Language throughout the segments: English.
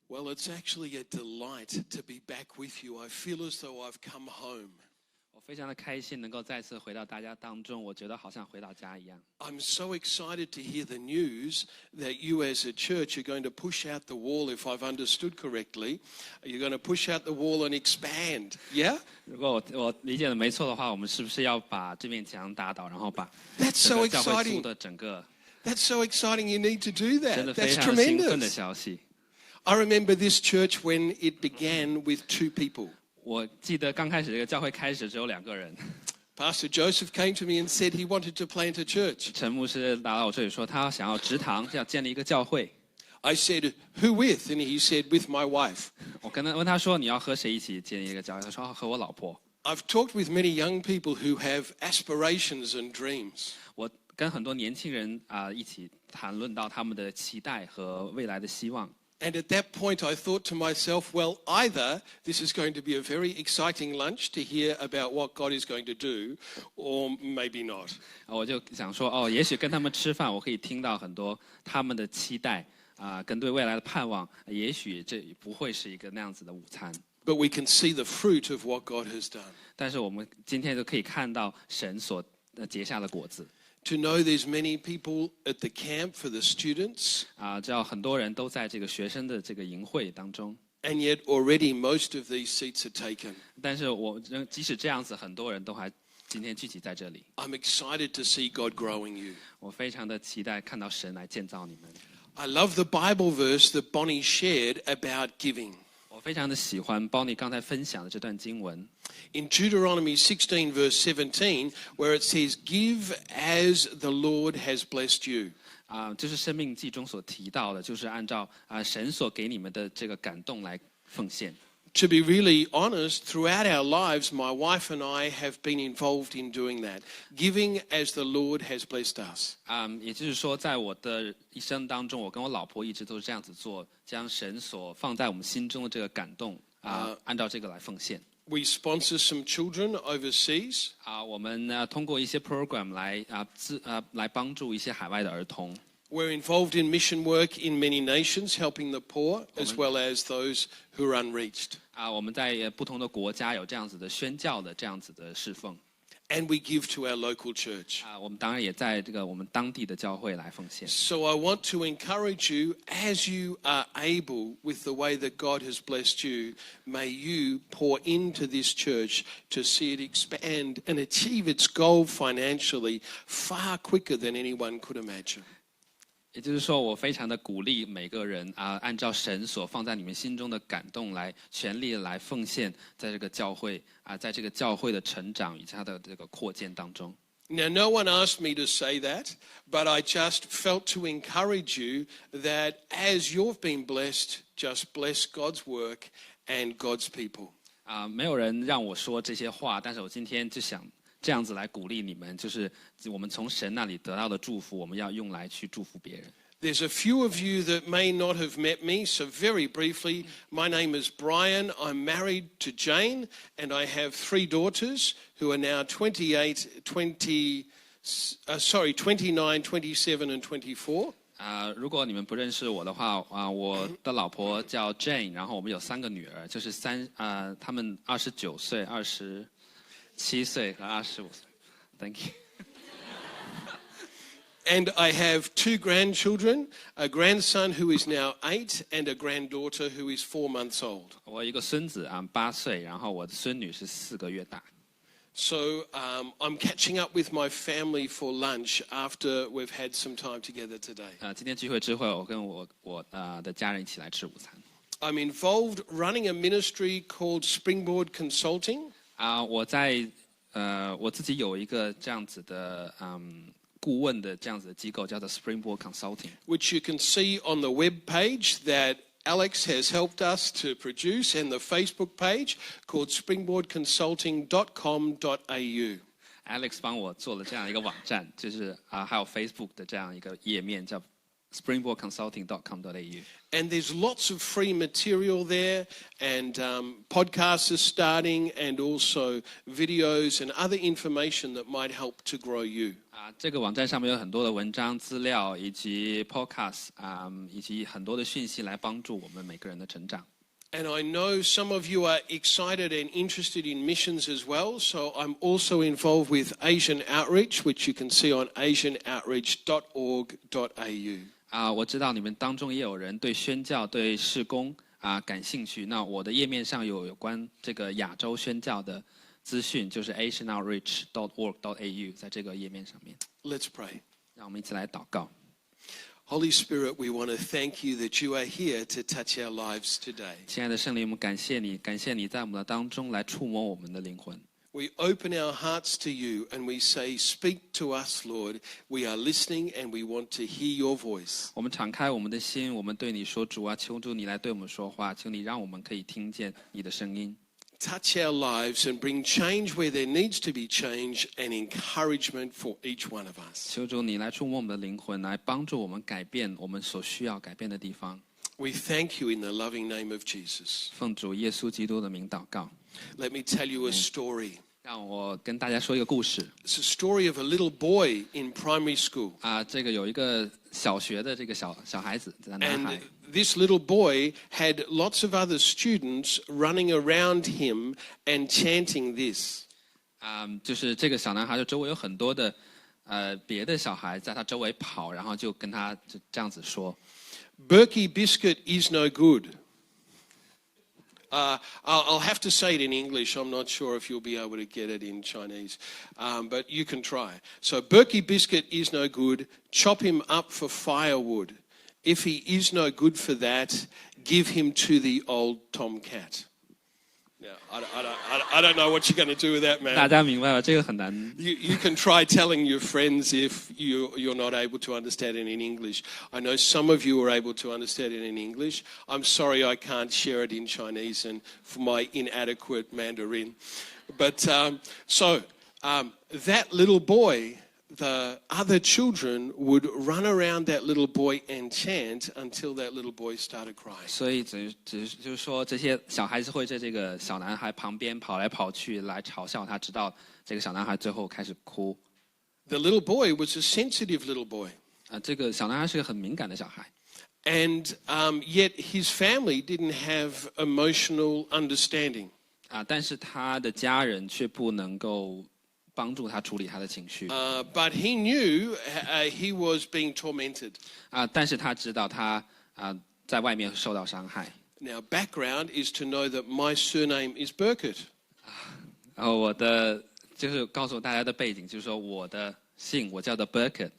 Well, it's actually a delight to be back with you. I feel as though I've come home. 我非常的开心能够再次回到大家当中，我觉得好像回到家一样。I'm so excited to hear the news that you as a church are going to push out the wall, if I've understood correctly. You're going to push out the wall and expand, yeah? 如果我理解的没错的话，我们是不是要把这面墙打倒，然后把 That's 整 so 个教会 exciting. 租的整个 That's so exciting. You need to do 真 that. 的非 That's 常兴奋的 tremendous. 消息。I remember this church when it began with 2 people. 我记得刚开始这个教会开始只有2个人， Pastor Joseph came to me and said he wanted to plant a church. 陈牧师来到我这里说，他想要植堂，要建立一个教会。I said, who with? And he said, with my wife. 我问他说，你要和谁一起建立一个教会？他说和我老婆。I've talked with many young people who have aspirations and dreams. 我跟很多年轻人一起谈论到他们的期待和未来的希望。And at that point, I thought to myself, well, either this is going to be a very exciting lunch to hear about what God is going to do, or maybe not. 我就想说，也许跟他们吃饭，我可以听到很多他们的期待跟对未来的盼望。也许这不会是一个那样子的午餐。But we can see the fruit of what God has done. 但是我们今天就可以看到神所结下的果子。To know there's many people at the camp for the students. 知道很多人都在这个学生的这个营会当中。And yet already most of these seats are taken. 但是即使这样子，很多人都还今天聚集在这里。I'm excited to see God growing you. 我非常的期待看到神来建造你们。I love the Bible verse that Bonnie shared about giving. 我非常的喜欢 Bonnie 刚才分享的这段经文。In Deuteronomy 16 verse 17, where it says, "Give as the Lord has blessed you." 就是生命记中所提到的，就是按照神所给你们的这个感动来奉献。To be really honest, throughout our lives, my wife and I have been involved in doing that, giving as the Lord has blessed us. 也就是说，在我的一生当中，我跟我老婆一直都是这样子做，将神所放在我们心中的这个感动按照这个来奉献。We sponsor some children overseas. 我们通过一些 program 来帮助一些海外的儿童。We're involved in mission work in many nations, helping the poor as well as those who are unreached. 我们在不同的国家有这样子的宣教的这样子的侍奉。And we give to our local church. 我们当然也在这个我们当地的教会来奉献。So I want to encourage you, as you are able, with the way that God has blessed you, may you pour into this church to see it expand and achieve its goal financially far quicker than anyone could imagine. 也就是说，我非常的鼓励每个人按照神所放在你们心中的感动来全力来奉献，在这个教会在这个教会的成长与它的这个扩建当中。Now, no one asked me to say that, but I just felt to encourage you that as you've been blessed, just bless God's work and God's people. 没有人让我说这些话，但是我今天就想这样子来鼓励你们，就是我们从神那里得到的祝福，我们要用来去祝福别人。There's a few of you that may not have met me, so very briefly, my name is Brian. I'm married to Jane, and I have 3 daughters who are now 29, 27, and 24. 如果你们不认识我的话，我的老婆叫 Jane， 然后我们有3个女儿，就是她们29岁、27岁和25岁。Thank you. And I have 2 grandchildren, a grandson who is now 8 and a granddaughter who is 4 months old. 我有一个孙子8岁，然后我的孙女是4个月大。So I'm catching up with my family for lunch after we've had some time together today. 今天聚会之后，我跟我的家人一起来吃午餐。I'm involved running a ministry called Springboard Consulting. 我自己有一个这样子的顾问的这样子的机构，叫做 Springboard Consulting， which you can see on the web page that Alex has helped us to produce, and the Facebook page called springboardconsulting.com.au. Alex 帮我做了这样一个网站，就是还有 Facebook 的这样一个页面，叫 springboardconsulting.com.au. And there's lots of free material there, and podcasts are starting, and also videos and other information that might help to grow you. 这个网站上面有很多的文章资料，以及 podcast 以及很多的讯息来帮助我们每个人的成长。And I know some of you are excited and interested in missions as well, so I'm also involved with Asian Outreach, which you can see on asianoutreach.org.au. 我知道你们当中也有人对宣教、对事工感兴趣。那我的页面上有关这个亚洲宣教的资讯，就是 asianoutreach.org.au， 在这个页面上面。Let's pray. 让我们一起来祷告。Holy Spirit, we want to thank you that you are here to touch our lives today. 亲爱的圣灵，我们感谢你在我们的当中来触摸我们的灵魂。We open our hearts to you and we say, speak to us, Lord. We are listening and we want to hear your voice. 我们敞开我们的心，我们对你说，主啊，求主你来对我们说话，求你让我们可以听见你的声音。Touch our lives and bring change where there needs to be change and encouragement for each one of us. 求主你来触摸我们的灵魂，来帮助我们改变我们所需要改变的地方。We thank you in the loving name of Jesus. 奉主耶稣基督的名祷告。Let me tell you a story. 让我跟大家说一个故事。It's a story of a little boy in primary school. 这个有一个小学的这个小孩子，男孩。And this little boy had lots of other students running around him and chanting this. 就是这个小男孩，就周围有很多的别的小孩在他周围跑，然后就跟他就这样子说 Birkett biscuit is no good. I'll have to say it in English. I'm not sure if you'll be able to get it in Chinese, but you can try. So, Birkett biscuit is no good. Chop him up for firewood. If he is no good for that, give him to the old tomcat. Now, I don't know what you're going to do with that, man. 大家明白了，这个很难。You can try telling your friends if you're not able to understand it in English. I know some of you are able to understand it in English. I'm sorry I can't share it in Chinese and for my inadequate Mandarin. But that little boy, the other children would run around that little boy and chant until that little boy started crying. 所以就是说，这些小孩子会在这个小男孩旁边跑来跑去，来嘲笑他，直到这个小男孩最后开始哭。The little boy was a sensitive little boy. 这个小男孩是个很敏感的小孩。And yet his family didn't have emotional understanding. 但是他的家人却不能够帮助他处理他的情绪。But he knew he was being tormented. 但是他知道他在外面受到伤害。Now, background is to know that my surname is Birkett. 然后我的就是告诉大家的背景，就是说我的姓我叫做 Birkett，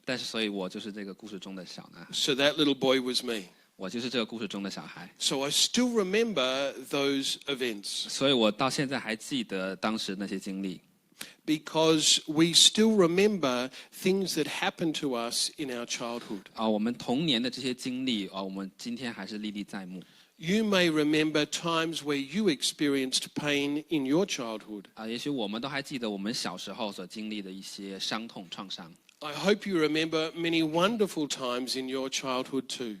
但是所以我就是这个故事中的小男孩。So that little boy was me. 我就是这个故事中的小孩。So I still remember those events. 所以我到现在还记得当时那些经历。Because we still remember things that happened to us in our childhood. 我们童年的这些经历我们今天还是历历在目。You may remember times where you experienced pain in your childhood. 也许我们都还记得我们小时候所经历的一些伤痛创伤。I hope you remember many wonderful times in your childhood too.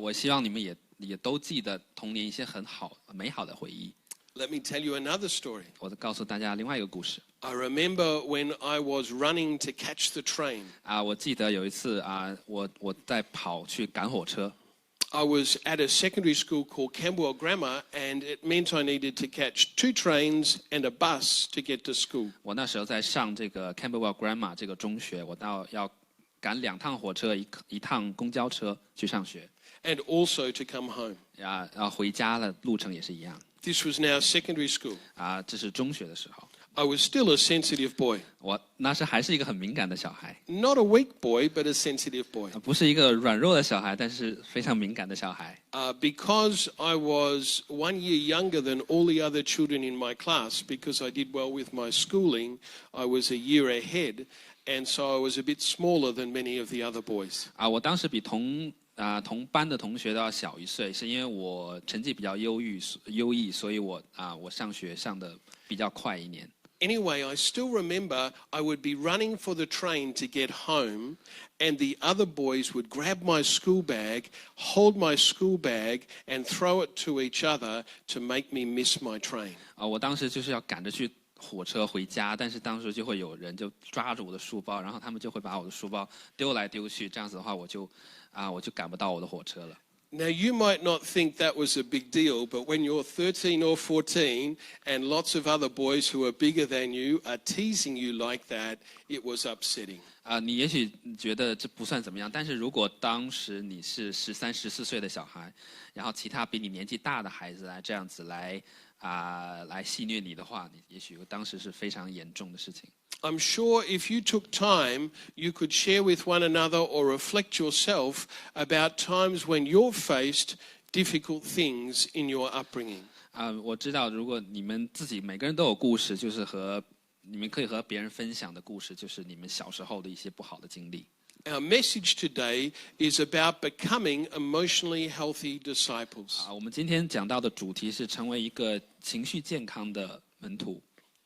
我希望你们也都记得童年一些很美好的回忆。Let me tell you another story. 我告诉大家另外一个故事。I remember when I was running to catch the train. 我记得有一次我在跑去赶火车。I was at a secondary school called Camberwell Grammar, and it meant I needed to catch 2 trains and a bus to get to school. 我那时候在上这个 Camberwell Grammar 这个中学，我要赶2趟火车，一趟公交车去上学。And also to come home. 回家的路程也是一样。This was now secondary school. 这是中学的时候。I was still a sensitive boy. 我那时还是一个很敏感的小孩， Not a weak boy, but a sensitive boy. 不是一个软弱的小孩，但是非常敏感的小孩。Because I was 1 year younger than all the other children in my class, because I did well with my schooling, I was a year ahead, and so I was a bit smaller than many of the other boys. 我当时比同班的同学都要小1岁，是因为我成绩比较优异，所以我上学上的比较快一年。Anyway, I still remember I would be running for the train to get home, and the other boys would grab my school bag, hold my school bag, and throw it to each other to make me miss my train. 我当时就是要赶着去火车回家，但是当时就会有人就抓住我的书包，然后他们就会把我的书包丢来丢去，这样子的话我就赶不到我的火车了。Now, you might not think that was a big deal, but when you're 13 or 14 and lots of other boys who are bigger than you are teasing you like that, it was upsetting. 你也许觉得这不算怎么样，但是如果当时你是13、14岁的小孩，然后其他比你年纪大的孩子这样子来戏谑你的话，也许当时是非常严重的事情。I'm sure if you took time, you could share with one another or reflect yourself about times when you've faced difficult things in your upbringing. 我知道，如果你们自己每个人都有故事，就是你们可以和别人分享的故事，就是你们小时候的一些不好的经历。Our message today is about becoming emotionally healthy disciples. 我们今天讲到的主题是成为一个情绪健康的门徒。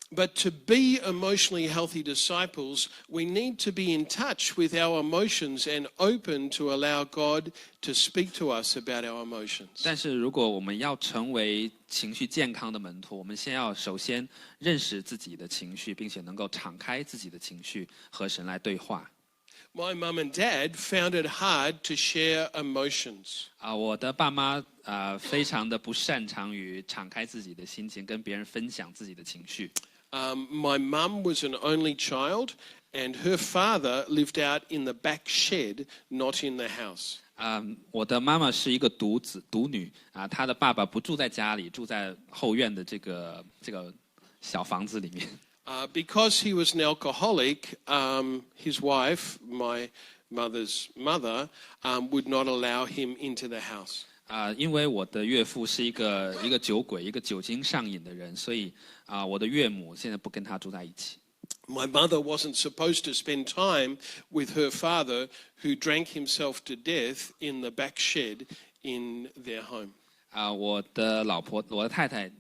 But to be emotionally healthy disciples, we need to be in touch with our emotions and open to allow God to speak to us about our emotions. 但是如果我们要成为情绪健康的门徒，我们首先认识自己的情绪，并且能够敞开自己的情绪和神来对话。My mum and dad found it hard to share emotions. 我的爸妈非常的不擅长于敞开自己的心情，跟别人分享自己的情绪。My mum was an only child, and her father lived out in the back shed, not in the house. 我的妈妈是一个独女她的爸爸不住在家里，住在后院的这个小房子里面。Because he was an alcoholic, his wife, my mother's mother, would not allow him into the house. 因为我的岳父是一个酒鬼，一个酒精上瘾的人，所以我的岳母现在不跟他住在一起。My mother wasn't supposed to spend time with her father, who drank himself to death in the back shed in their home. 我的太太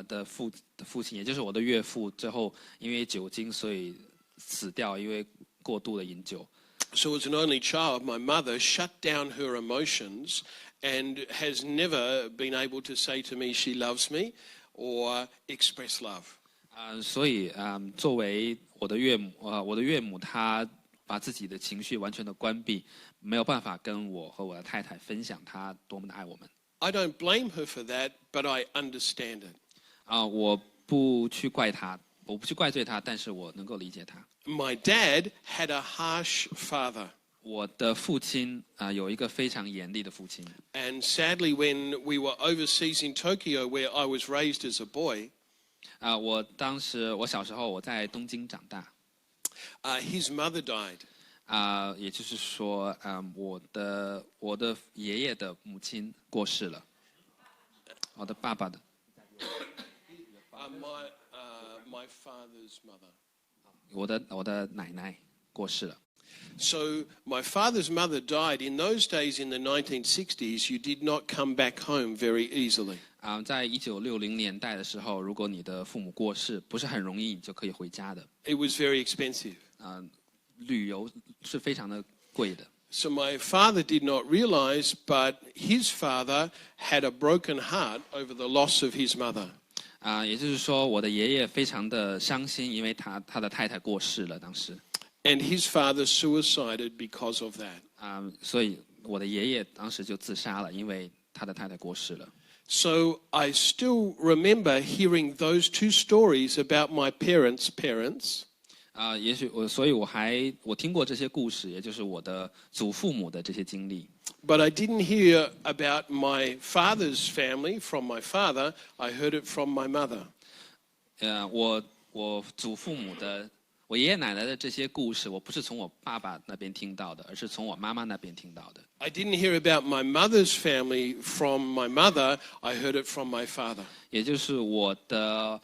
的父亲，也就是我的岳父，最后因为酒精所以死掉，因为过度的饮酒。So as an only child, my mother shut down her emotions and has never been able to say to me she loves me or express love. 所以作为我的岳母，她把自己的情绪完全的关闭，没有办法跟我和我的太太分享她多么的爱我们。I don't blame her for that, but I understand it. 我不去怪罪她，但是我能够理解她。My dad had a harsh father. 我的父亲有一个非常严厉的父亲。And sadly, when we were overseas in Tokyo, where I was raised as a boy, 我小时候我在东京长大。his mother died. 也就是说，我的爷爷的母亲过世了，我的爸爸的。My father's mother. 我的奶奶过世了。So my father's mother died. In those days, in the 1960s, you did not come back home very easily. 在1960年代的时候，如果你的父母过世，不是很容易你就可以回家的。It was very expensive. 旅游是非常的贵的。So my father did not realize, but his father had a broken heart over the loss of his mother. 也就是说，我的爷爷非常的伤心，因为他的太太过世了，当时。And his father suicided because of that. 所以我的爷爷当时就自杀了，因为他的太太过世了。So I still remember hearing those two stories about my parents' parents. 也许所以我听过这些故事，也就是我的祖父母的这些经历。But I didn't hear about my father's family from my father. I heard it from my mother. 我祖父母的、我爷爷奶奶的这些故事，我不是从我爸爸那边听到的，而是从我妈妈那边听到的。I didn't hear about my mother's family from my mother. I heard it from my father. 也就是我的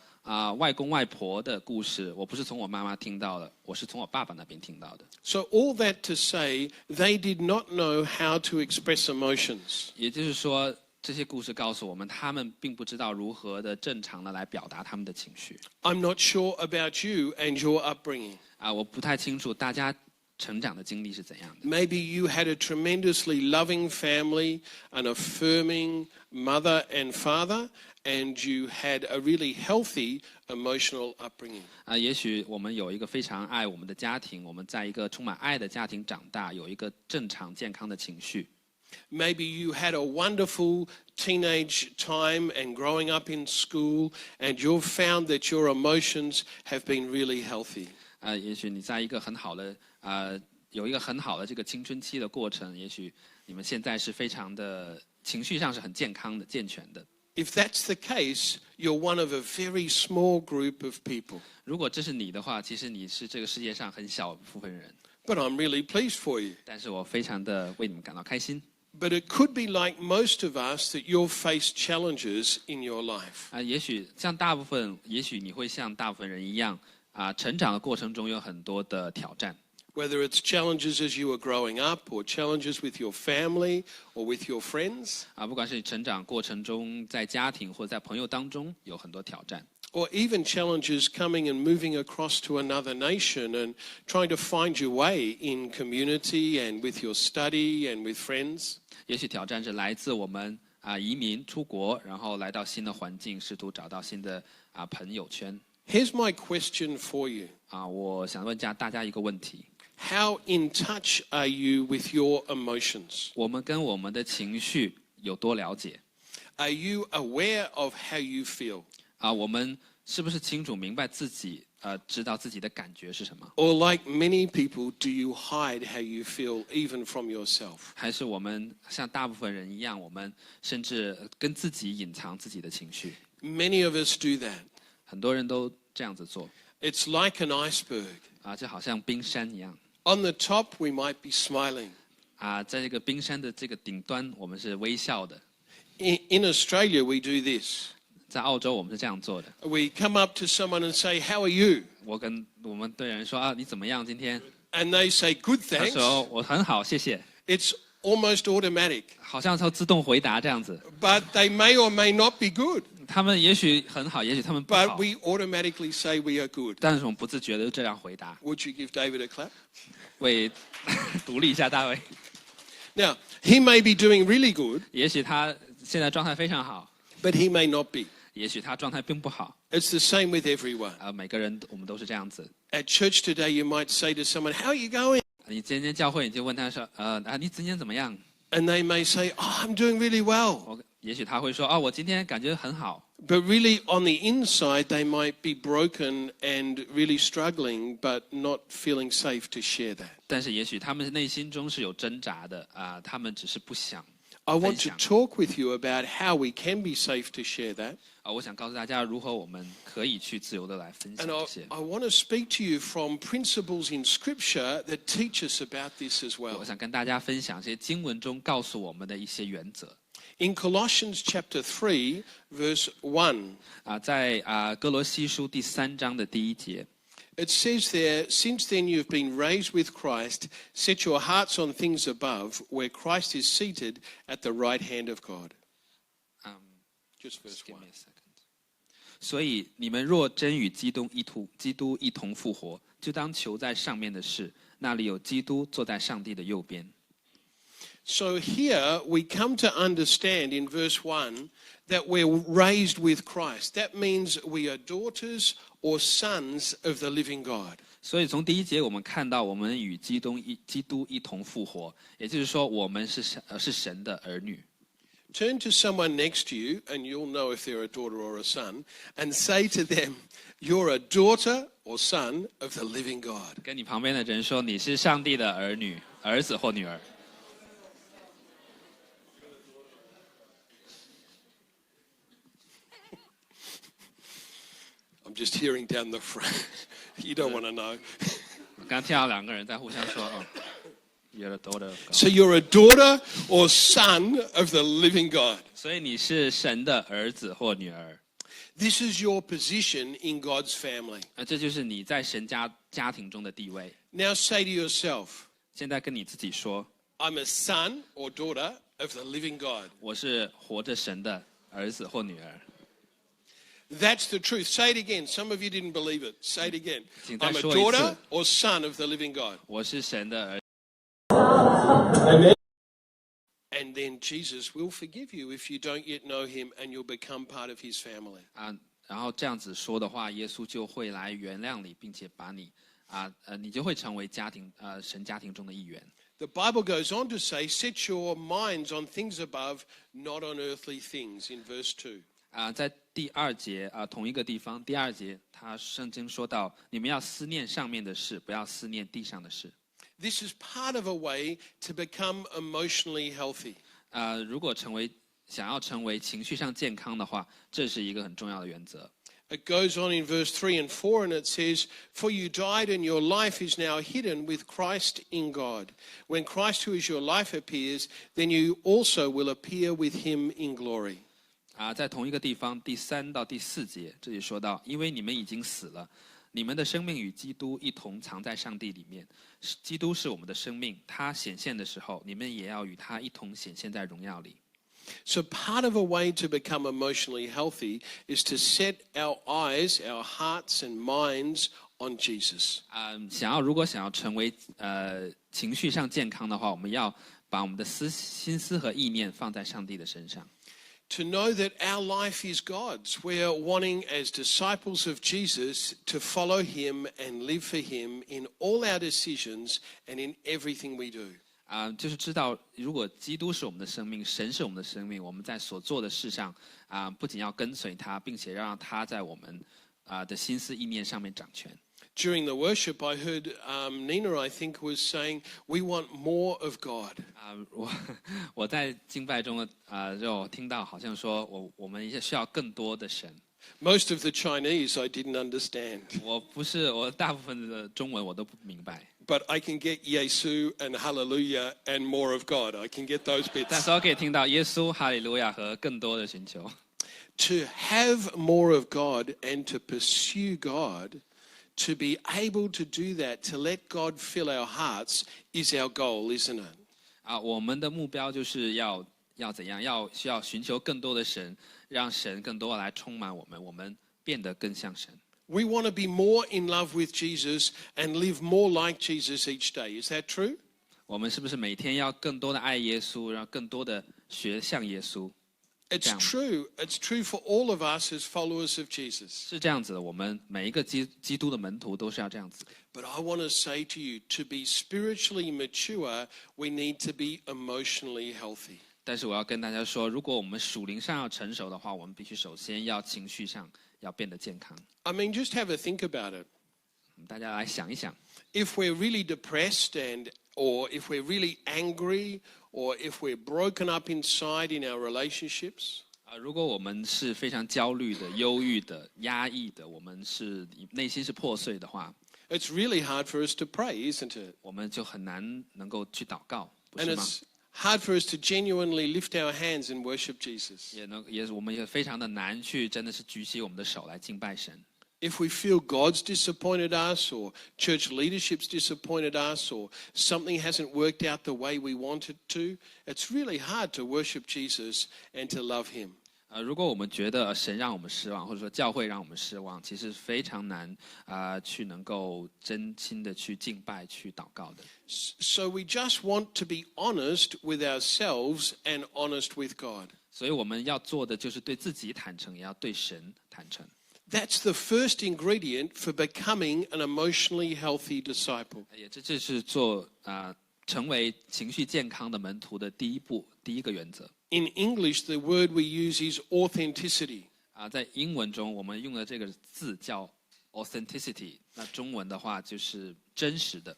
外公外婆的故事，我不是从我妈妈听到的，我是从我爸爸那边听到的。So all that to say, they did not know how to express emotions. 也就是说，这些故事告诉我们，他们并不知道如何的正常的来表达他们的情绪。I'm not sure about you and your upbringing. 我不太清楚大家成长的经历是怎样的。Maybe you had a tremendously loving family, an affirming mother and father, and you had a really healthy emotional upbringing. 也许我们有一个非常爱我们的家庭，我们在一个充满爱的家庭长大，有一个正常健康的情绪。Maybe you had a wonderful teenage time and growing up in school, and you've found that your emotions have been really healthy. 也许你在一个很好的有一个很好的这个青春期的过程，也许你们现在是非常的情绪上是很健康的、健全的。If that's the case, you're one of a very small group of people. 如果这是你的话，其实你是这个世界上很小部分人。But I'm really pleased for you. 但是我非常的为你们感到开心。But it could be like most of us that you'll face challenges in your life. 也许你会像大部分人一样成长的过程中有很多的挑战。Whether it's challenges as you were growing up, or challenges with your family, or with your friends. 不管是你成长过程中，在家庭或在朋友当中有很多挑战。Or even challenges coming and moving across to another nation and trying to find your way in community and with your study and with friends. 也许挑战是来自我们移民出国，然后来到新的环境，试图找到新的朋友圈。Here's my question for you. 我想问大家一个问题。How in touch are you with your emotions? 我们跟我们的情绪有多了解？ Are you aware of how you feel? 我们是不是清楚明白自己知道自己的感觉是什么？ Or like many people, do you hide how you feel even from yourself? 还是我们像大部分人一样，我们甚至跟自己隐藏自己的情绪？ Many of us do that. 很多人都这样子做。 It's like an iceberg. 就好像冰山一样。On the top, we might be smiling. 在这个冰山的这个顶端，我们是微笑的。In Australia, we do this. 在澳洲，我们是这样做的。We come up to someone and say, "How are you?" 我们对人说你怎么样今天？ And they say, "Good, 他 thanks." 说我很好，谢谢。It's almost automatic. 好像是自动回答这样子。But they may or may not be good. 他们也许很好，也许他们不好。 But we automatically say we are good. 但是我们不自觉的就这样回答。Would you give David a clap? 为鼓励一下大卫。Now, he may be doing really good. 也许他现在状态非常好。 But he may not be. 也许他状态并不好。 It's the same with everyone. 每个人我们都是这样子。 At church today, you might say to someone, "How are you going?" 你今天教会，你就问他说，你今天怎么样？ And they may say, "Oh, I'm doing really well." 也许他会说，我今天感觉很好。 But really, on the inside, they might be broken and really struggling, but not feeling safe to share that. 但是也许他们内心中是有挣扎的他们只是不想。I want to talk with you about how we can be safe to share that. 我想告诉大家如何我们可以去自由的来分享 And 这些。 I want to speak to you from principles in Scripture that teach us about this as 我 well. 想跟大家分享这些经文中告诉我们的一些原则。 In Colossians chapter 3, verse 1, 在哥罗西书第3章的第1节。 it says there, "Since then you've been raised with Christ, set your hearts on things above, where Christ is seated at the right hand of God." Just verse 1. 所以你们若真与基督一同复活，就当求在上面的事，那里有基督坐在上帝的右边。 So here we come to understand in verse 1 that we're raised with Christ. That means we are daughters or sons of the living God. 所以从第1节我们看到，我们与基督一同复活，也就是说，我们是神的儿女。 Turn to someone next to you, and you'll know if they're a daughter or a son, and say to them, "You're a daughter or son of the living God." 跟你旁边的人说，你是上帝的儿女、儿子或女儿。 I'm just hearing down the front. You don't want to know. 我刚听到两个人在互相说，You're a daughter of God. So you're a daughter or son of the living God. 所以你是神的儿子或女儿。This is your position in God's family. 这就是你在神家庭中的地位。Now say to yourself, 现在跟你自己说， I'm a son or daughter of the living God. 我是活着神的儿子或女儿。That's the truth. Say it again. Some of you didn't believe it. Say it again. 请再 I'm a 说一次。 daughter or son of the living God. 我是神的儿子。And then Jesus will forgive you if you don't yet know him and you'll become part of his family. 然后这样子说的话，耶稣就会来原谅你，并且把你你就会成为神家庭中的一员。The Bible goes on to say, set your minds on things above, not on earthly things, in verse 2. 在第二节同一个地方，第二节，圣经说到，你们要思念上面的事，不要思念地上的事。This is part of a way to become emotionally healthy. 如果想要成为情绪上健康的话，这是一个很重要的原则。It goes on in verse 3 and 4, and it says, For you died, and your life is now hidden with Christ in God. When Christ, who is your life, appears, then you also will appear with him in glory. 在同一个地方，第3到第4节，这里说到，因为你们已经死了，你们的生命与基督一同藏在上帝里面。基督是我们的生命，他显现的时候，你们也要与他一同显现在荣耀里。So part of a way to become emotionally healthy is to set our eyes, our hearts and minds on Jesus. 如果想要成为情绪上健康的话，我们要把我们的心思和意念放在上帝的身上。To know that our life is God's. We're wanting, as disciples of Jesus, to follow him and live for him in all our decisions and in everything we do. 就是知道，如果基督是我们的生命，神是我们的生命，我们在所做的事上不仅要跟随他，并且让他在我们的心思意念上面掌权。During the worship, I heard Nina, I think, was saying, we want more of God. 我在敬拜中就听到好像说，我们需要更多的神。Most of the Chinese I didn't understand. 我大部分的中文我都不明白。But I can get Yesu and Hallelujah and more of God. I can get those bits. 但是我可以听到耶稣、哈利路亚和更多的寻求。To have more of God and to pursue God, to be able to do that, to let God fill our hearts, is our goal, isn't it? 我们的目标就是要怎样？需要寻求更多的神，让神更多来充满我们，我们变得更像神。We want to be more in love with Jesus and live more like Jesus each day. Is that true? 我们是不是每天要更多的爱耶稣，然后更多的学像耶稣？ It's true. It's true for all of us as followers of Jesus. 是这样子的，我们每一个基督的门徒都是要这样子。But I want to say to you, to be spiritually mature, we need to be emotionally healthy. 但是我要跟大家说，如果我们属灵上要成熟的话，我们必须首先要情绪上要变得健康。I mean, just have a think about it. 大家来想一想， If we're really depressed or if we're really angry or if we're broken up inside in our relationships, 如果我们是非常焦虑的、忧郁的、压抑的，我们是内心是破碎的话， it's really hard for us to pray, isn't it? 我们就很难能够去祷告，不 And 是吗？ it's hard for us to genuinely lift our hands and worship Jesus. 我们也非常的难去真的是举起我们的手来敬拜神。If we feel God's disappointed us or church leadership's disappointed us or something hasn't worked out the way we want it to, it's really hard to worship Jesus and to love him. 如果我们觉得神让我们失望，或者说教会让我们失望，其实非常难去能够真心的去敬拜、去祷告的。So we just want to be honest with ourselves and honest with God. 所以我们要做的就是对自己坦诚，也要对神坦诚。That's the first ingredient for becoming an emotionally healthy disciple. 这就是成为情绪健康的门徒的第一个原则。In English, the word we use is authenticity. 在英文中我们用的这个字叫 authenticity， 那中文的话就是真实的。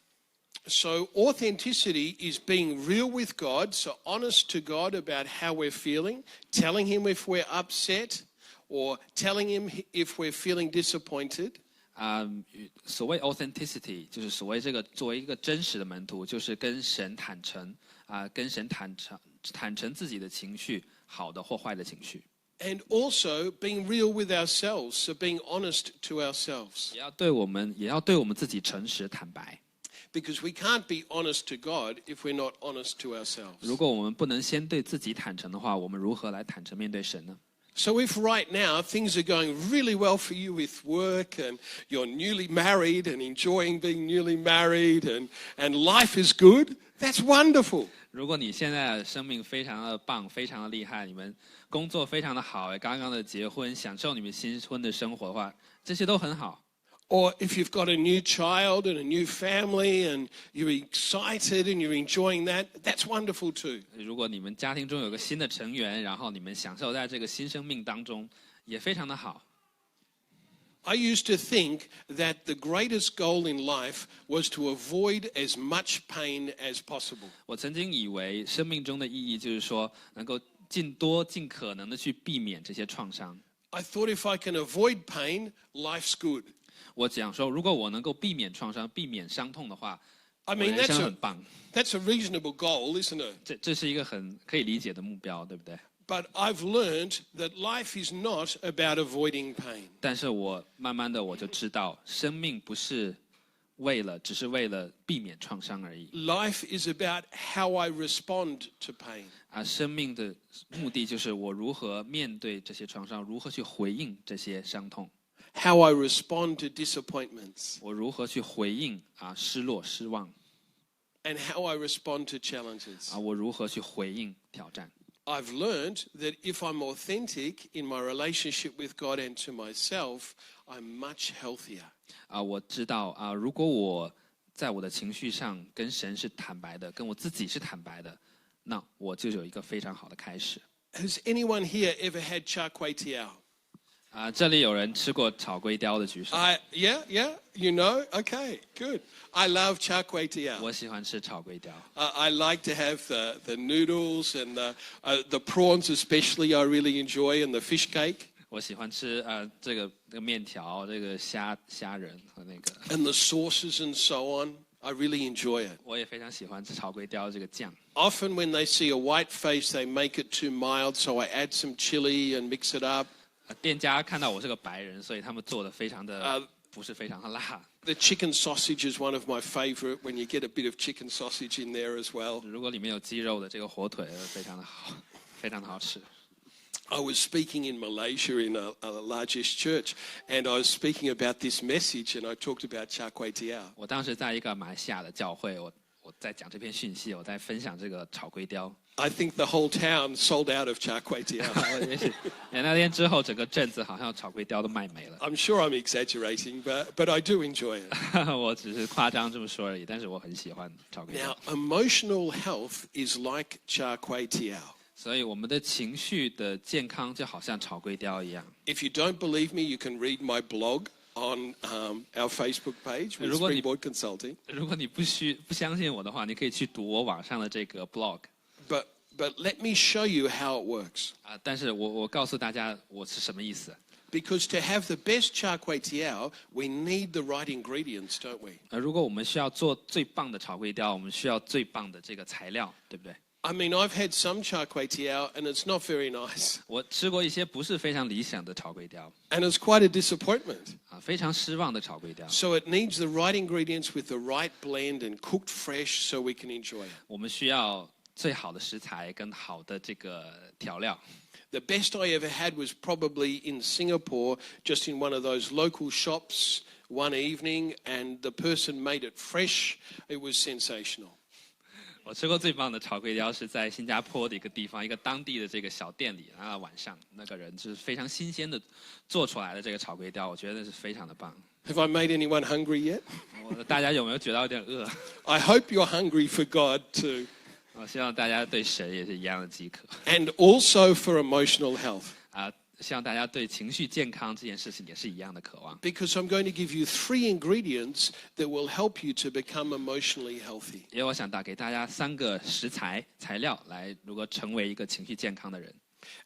So authenticity is being real with God, so honest to God about how we're feeling, telling him if we're upset, or telling him if we're feeling disappointed. 所谓 authenticity 就是所谓这个作为一个真实的门徒，就是跟神坦诚跟神坦诚自己的情绪，好的或坏的情绪。And also being real with ourselves, so being honest to ourselves. 也要对我们自己诚实坦白。Because we can't be honest to God if we're not honest to ourselves. 如果我们不能先对自己坦诚的话，我们如何来坦诚面对神呢？ So if right now things are going really well for you with work and you're newly married and enjoying being newly married and life is good, that's wonderful. 如果你现在的生命非常的棒，非常的厉害，你们工作非常的好，刚刚的结婚，享受你们新婚的生活的话，这些都很好。Or if you've got a new child and a new family and you're excited and you're enjoying that, that's wonderful too. 如果你们家庭中有个新的成员，然后你们享受在这个新生命当中，也非常的好。I used to think that the greatest goal in life was to avoid as much pain as possible. 我曾经以为生命中的意义就是说，能够尽可能的去避免这些创伤。I thought if I can avoid pain, life's good. 我讲说，如果我能够避免创伤、避免伤痛的话， I mean, 我人生很棒。that's a reasonable goal, isn't it? 这是一个很可以理解的目标，对不对？ But I've learned that life is not about avoiding pain. 但是我慢慢的我就知道，生命不是只是为了避免创伤而已。Life is about how I respond to pain. 生命的目的就是我如何面对这些创伤，如何去回应这些伤痛。How I respond to disappointments. 我如何去回应失落、失望。And how I respond to challenges. 我如何去回应挑战。I've learned that if I'm authentic in my relationship with God and to myself, I'm much healthier. 我知道如果我在我的情绪上跟神是坦白的，跟我自己是坦白的，那我就有一个非常好的开始。Has anyone here ever had char kway teow? 这里有人吃过炒粿条的举手。Yeah, you know? Okay, good. I love char kway teow. 我喜欢吃炒粿条。I like to have the noodles and the prawns especially I really enjoy and the fish cake. 我喜欢吃这个面条，这个虾仁和那个。And the sauces and so on. I really enjoy it. 我也非常喜欢吃炒粿条这个酱。Often when they see a white face, they make it too mild, so I add some chili and mix it up. 店家看到我是个白人，所以他们做的非常的不是非常的辣。The chicken sausage is one of my favorite when you get a bit of chicken sausage in there as well. 如果里面有鸡肉的这个火腿，非常的好，非常的好吃。I was speaking in Malaysia in a largest church, and I was speaking about this message, and I talked about char kway teow. 我当时在一个马来西亚的教会，我在讲这篇讯息，我在分享这个炒粿条。I think the whole town sold out of char kway teow. 那天之后，整个镇子好像炒粿条都卖没了。I'm sure I'm exaggerating, but I do enjoy it. 我只是夸张这么说而已，但是我很喜欢炒粿条。Now, emotional health is like char kway teow. 所以我们的情绪的健康就好像炒粿条一样。If you don't believe me, you can read my blog on our Facebook page with Springboard Consulting. 如果你不相信我的话，你可以去读我网上的这个 blog。But let me show you how it works. 但是我告诉大家我是什么意思。Because to have the best char kway teow, we need the right ingredients, don't we? 如果我们需要做最棒的炒粿条，我们需要最棒的这个材料，对不对？ I mean, I've had some char kway teow and it's not very nice. 我吃过一些不是非常理想的炒粿条。And it's quite a disappointment. 非常失望的炒粿条。So it needs the right ingredients with the right blend and cooked fresh so we can enjoy it. 我们需要最好的食材跟好的这个调料。The best I ever had was probably in Singapore, just in one of those local shops one evening, and the person made it fresh. It was sensational. 我吃过最棒的炒粿条是在新加坡的一个地方，一个当地的这个小店里，然后晚上那个人就是非常新鲜的做出来的这个炒粿条，我觉得是非常的棒。Have I made anyone hungry yet? 大家有没有觉得有点饿 I hope you're hungry for God too. 我希望大家对神也是一样的饥渴。And also for emotional health. 希望大家对情绪健康这件事情也是一样的渴望。Because I'm going to give you 3 ingredients that will help you to become emotionally healthy. 因为我想给大家3个材料来如何成为一个情绪健康的人。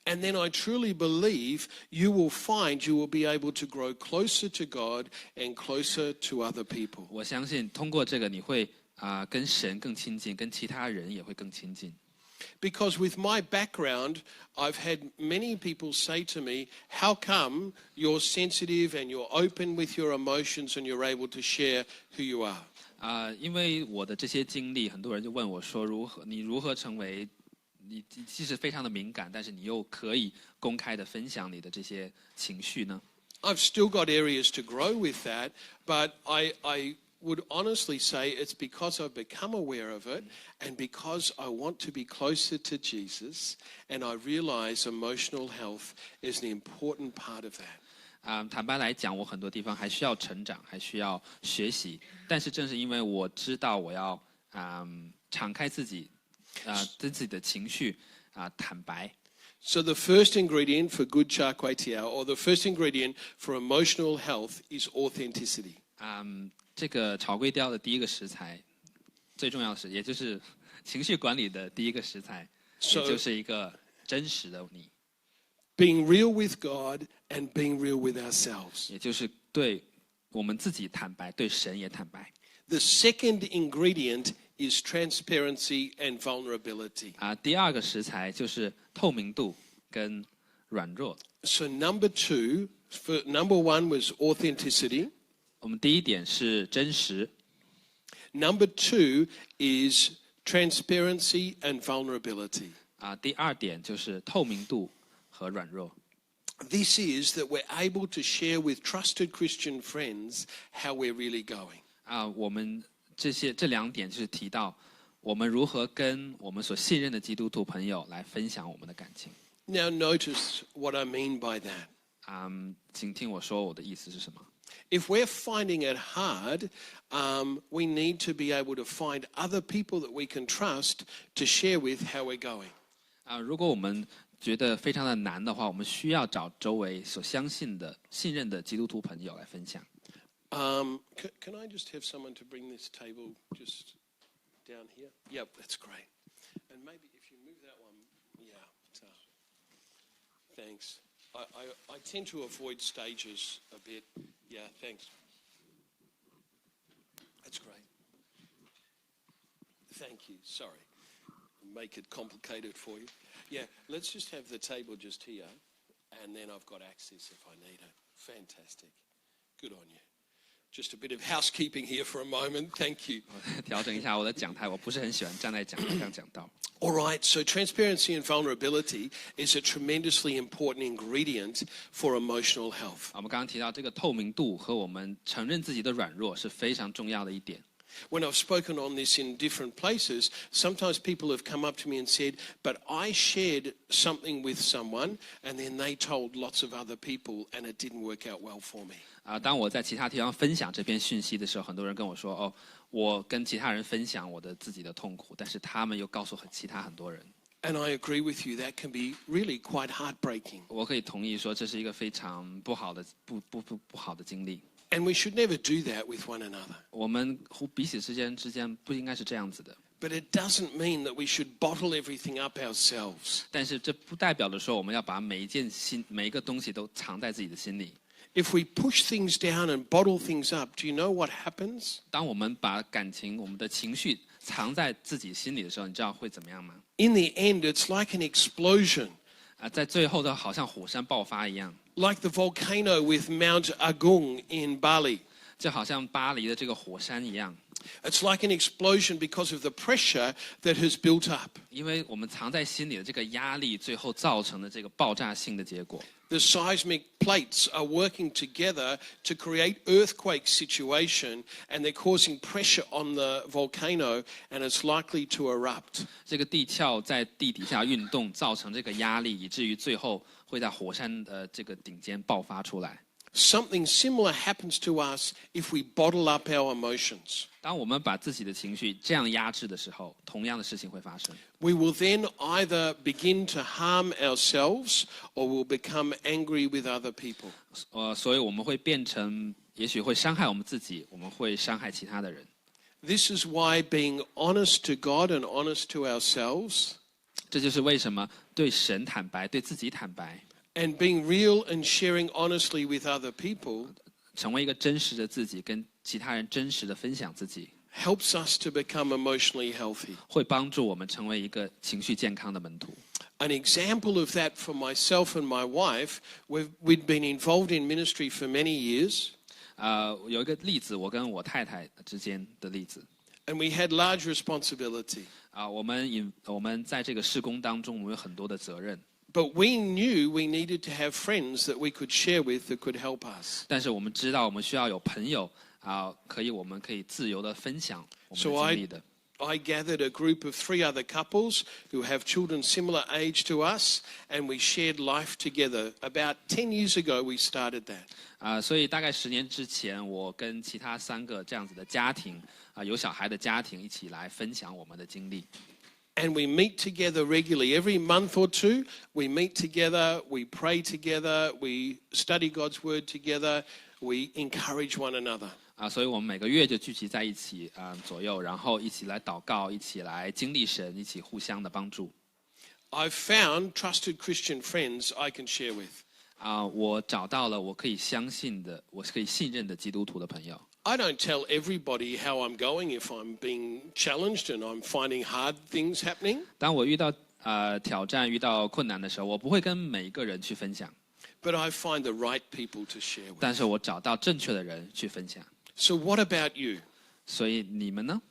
And then I truly believe you will find you will be able to grow closer to God and closer to other people. 我相信通过这个你会跟神更亲近，跟其他人也会更亲近。Because with my background, I've had many people say to me, how come you're sensitive and you're open with your emotions and you're able to share who you are? 因为我的这些经历，很多人就问我说，你如何成为你即使非常的敏感，但是你又可以公开的分享你的这些情绪呢？ I've still got areas to grow with that, but I would honestly say it's because I've become aware of it and because I want to be closer to Jesus and I realize emotional health is an important part of that. 坦白来讲，我很多地方还需要成长，还需要学习。但是正是因为我知道我要敞开自己，对自己的情绪坦白。So the first ingredient for good char kway teow, or the first ingredient for emotional health, is authenticity. 这个炒粿条的第一个食材，最重要的是，也就是情绪管理的第一个食材，也就是一个真实的你。Being real with God and being real with ourselves. 也就是对我们自己坦白，对神也坦白。The second ingredient is transparency and vulnerability. 第二个食材就是透明度跟软弱。So number one was authenticity. 我们第一点是真实。Number two is transparency and vulnerability. 第二点就是透明度和软弱。This is that we're able to share with trusted Christian friends how we're really going. 我们这两点就是提到我们如何跟我们所信任的基督徒朋友来分享我们的感情。Now notice what I mean by that. 请听我说我的意思是什么。If we're finding it hard, we need to be able to find other people that we can trust to share with how we're going. 如果我们觉得非常的难的话，我们需要找周围所信任的基督徒朋友来分享。Can I just have someone to bring this table just down here? Yep, that's great. And maybe if you move that one, yeah. Thanks. I tend to avoid stages a bit. Yeah, thanks. That's great. Thank you. Sorry. Make it complicated for you. Yeah, let's just have the table just here, and then I've got access if I need it. Fantastic. Good on you. Just a bit of housekeeping here for a moment. Thank you. 调整一下我的讲台，我不是很喜欢站在讲台上讲道。All right, so transparency and vulnerability is a tremendously important ingredient for emotional health. 我们刚刚提到这个透明度和我们承认自己的软弱是非常重要的一点。When I've spoken on this in different places, sometimes people have come up to me and said, but I shared something with someone and then they told lots of other people and it didn't work out well for me. 当我在其他地方分享这篇讯息的时候，很多人跟我说，我跟其他人分享我的自己的痛苦，但是他们又告诉其他很多人。And I agree with you, that can be really quite heartbreaking. 我可以同意说，这是一个非常不好的经历。And we should never do that with one another. 我们彼此之间不应该是这样子的。But it doesn't mean that we should bottle everything up ourselves. 但是这不代表的说，我们要把每一个东西都藏在自己的心里。If we push things down and bottle things up, do you know what happens? 当我们把我们的情绪藏在自己心里的时候，你知道会怎么样吗？ In the end, it's like an explosion. 在最后的好像火山爆发一样。Like the volcano with Mount Agung in Bali. 就好像巴黎的这个火山一样。It's like an explosion because of the pressure that has built up. 因为我们藏在心里的这个压力，最后造成的这个爆炸性的结果。The seismic plates are working together to create earthquake situation, and they're causing pressure on the volcano, and it's likely to erupt. 这个地壳在地底下运动，造成这个压力，以至于最后会在火山的这个顶尖爆发出来。Something similar happens to us if we bottle up our emotions. 当我们把自己的情绪这样压制的时候，同样的事情会发生。We will then either begin to harm ourselves or we'll become angry with other people. 所以我们会变成，也许会伤害我们自己，我们会伤害其他的人。This is why being honest to God and honest to ourselves. 这就是为什么对神坦白，对自己坦白， and being real and sharing honestly with other people 成为一个真实的自己，跟其他人真实的分享自己， helps us to become emotionally healthy. 会帮助我们成为一个情绪健康的门徒。 An example of that for myself and my wife, we'd been involved in ministry for many years. 有一个例子，我跟我太太之间的例子。 And we had large responsibility. 我们在这个事工当中，我们有很多的责任。 But we knew we needed to have friends that we could share with that could help us. 但是我们知道，我们需要有朋友我们可以自由的分享我们的经历的。 I gathered a group of 3 other couples who have children similar age to us, and we shared life together. About 10 years ago, we started that. 所以大概10年之前，我跟其他3个这样子的家庭有小孩的家庭一起来分享我们的经历。 And we meet together regularly. Every month or 2, we meet together, we pray together, we study God's word together, we encourage one another. 所以我们每个月就聚集在一起左右，然后一起来祷告，一起来经历神，一起互相的帮助。 I've found trusted Christian friends I can share with. 我找到了我可以相信的，我可以信任的基督徒的朋友。 I don't tell everybody how I'm going if I'm being challenged and I'm finding hard things happening. 当我遇到挑战、遇到困难的时候，我不会跟每一个人去分享， But I find the right people to share with. 但是我找到正确的人去分享。 So what about you? 所以你们呢？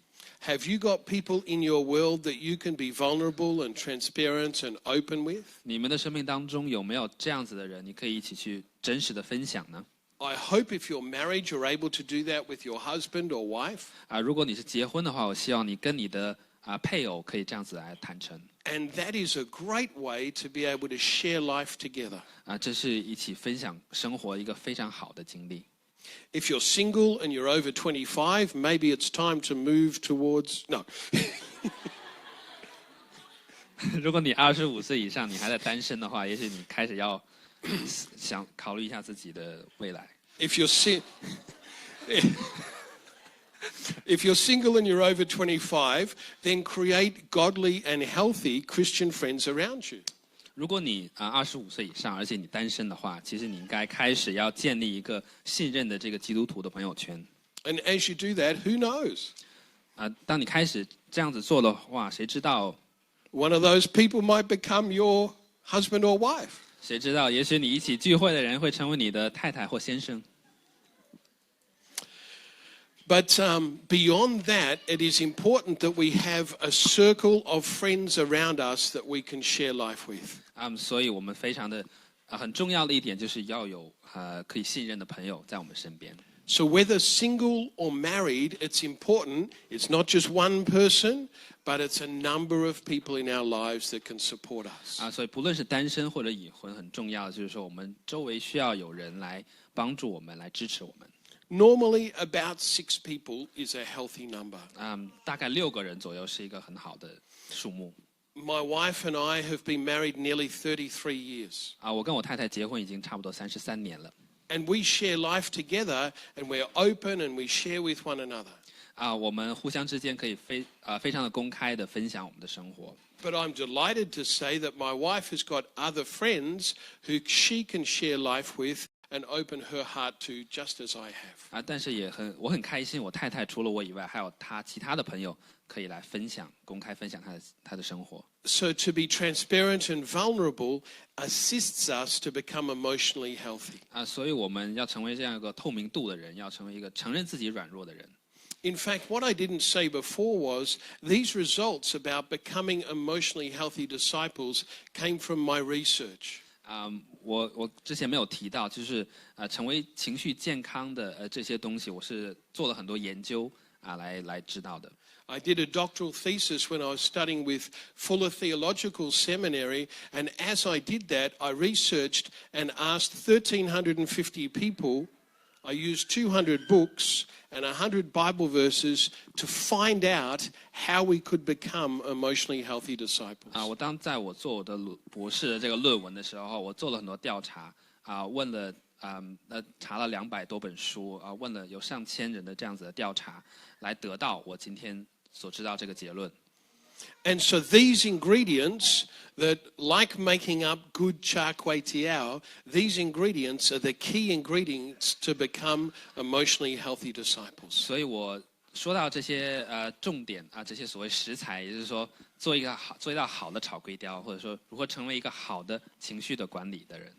Have you got people in your world that you can be vulnerable and transparent and open with? 你们的生命当中有没有这样子的人，你可以一起去真实的分享呢？ I hope if you're married, you're able to do that with your husband or wife. 如果你是结婚的话，我希望你跟你的配偶可以这样子来坦诚。 And that is a great way to be able to share life together. 这是一起分享生活一个非常好的经历。 If you're single and you're over 25, maybe it's time to move towards... No. 如果你25岁以上，你还在单身的话，也许你开始要想考虑一下自己的未来。If you're single and you're over 25, then create godly and healthy Christian friends around you. 如果你25岁以上，而且你单身的话，其实你应该开始要建立一个信任的这个基督徒的朋友圈。 And as you do that, who knows? 当你开始这样子做的话，谁知道 One of those people might become your husband or wife. 谁知道，也许你一起聚会的人会成为你的太太或先生。 But beyond that, it is important that we have a circle of friends around us that we can share life with. 所以我们非常的很重要的一点就是要有可以信任的朋友在我们身边。 So whether single or married, it's important. It's not just one person, but it's a number of people in our lives that can support us. 所以不论是单身或者已婚，很重要的就是说，我们周围需要有人来帮助我们，来支持我们。 Normally, about 6 people is a healthy number. 大概6个人左右是一个很好的数目。 My wife and I have been married nearly 33 years. 我跟我太太结婚已经差不多33年了。 And we share life together, and we're open and we share with one another. 我们互相之间可以非常的公开的分享我们的生活。 But I'm delighted to say that my wife has got other friends who she can share life with and open her heart to, just as I have. 但是我很开心，我太太除了我以外，还有她其他的朋友可以来分享，公开分享她的生活。 So to be transparent and vulnerable assists us to become emotionally healthy. 所以我们要成为这样一个透明度的人，要成为一个承认自己软弱的人。 In fact, what I didn't say before was these results about becoming emotionally healthy disciples came from my research. 我之前没有提到，就是成为情绪健康的这些东西，我是做了很多研究来知道的。 I did a doctoral thesis when I was studying with Fuller Theological Seminary, and as I did that, I researched and asked 1,350 people. I used 200 books and 100 Bible verses to find out how we could become emotionally healthy disciples. 我在我做我的博士的这个论文的时候，我做了很多调查问了查了200多本书问了有上千人的这样子的调查，来得到我今天所知道这个结论。And so these ingredients that, like making up good char kway teow, these ingredients are the key ingredients to become emotionally healthy disciples. 所以我说到这些重点啊，这些所谓食材，也就是说做一道好的炒粿条，或者说如何成为一个好的情绪的管理的人。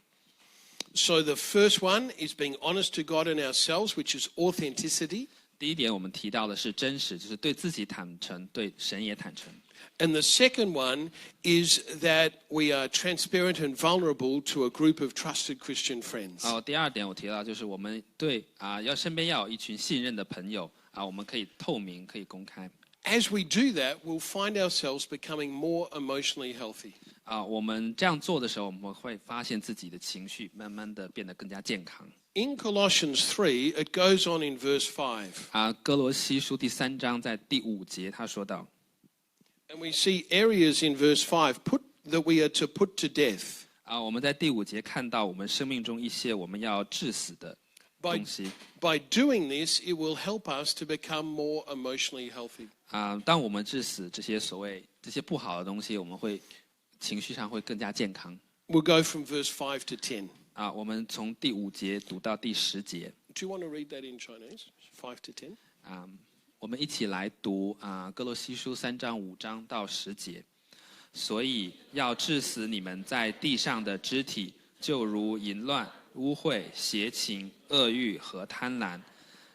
So the first one is being honest to God and ourselves, which is authenticity. 第一点，我们提到的是真实，就是对自己坦诚，对神也坦诚。And the second one is that we are transparent and vulnerable to a group of trusted Christian friends. 第二点我提到就是我们对身边要有一群信任的朋友我们可以透明，可以公开。As we do that, we'll find ourselves becoming more emotionally healthy. 我们这样做的时候，我们会发现自己的情绪慢慢的变得更加健康。In Colossians 3, it goes on in verse 5. 哥罗西书第3章在第5节他说到。And we see areas in verse 5 that we are to put to death. 我们在第5节看到我们生命中一些我们要致死的东西。By doing this, it will help us to become more emotionally healthy. 当我们致死这些不好的东西，我们会情绪上会更加健康。We'll go from verse 5 to 10. 我们从第5节读到第10节。Do you want to read that in Chinese? 5 to 10. 我们一起来读哥罗西书3章5章到10节。所以要治死你们在地上的肢体，就如淫乱、污秽、邪情、恶欲和贪婪。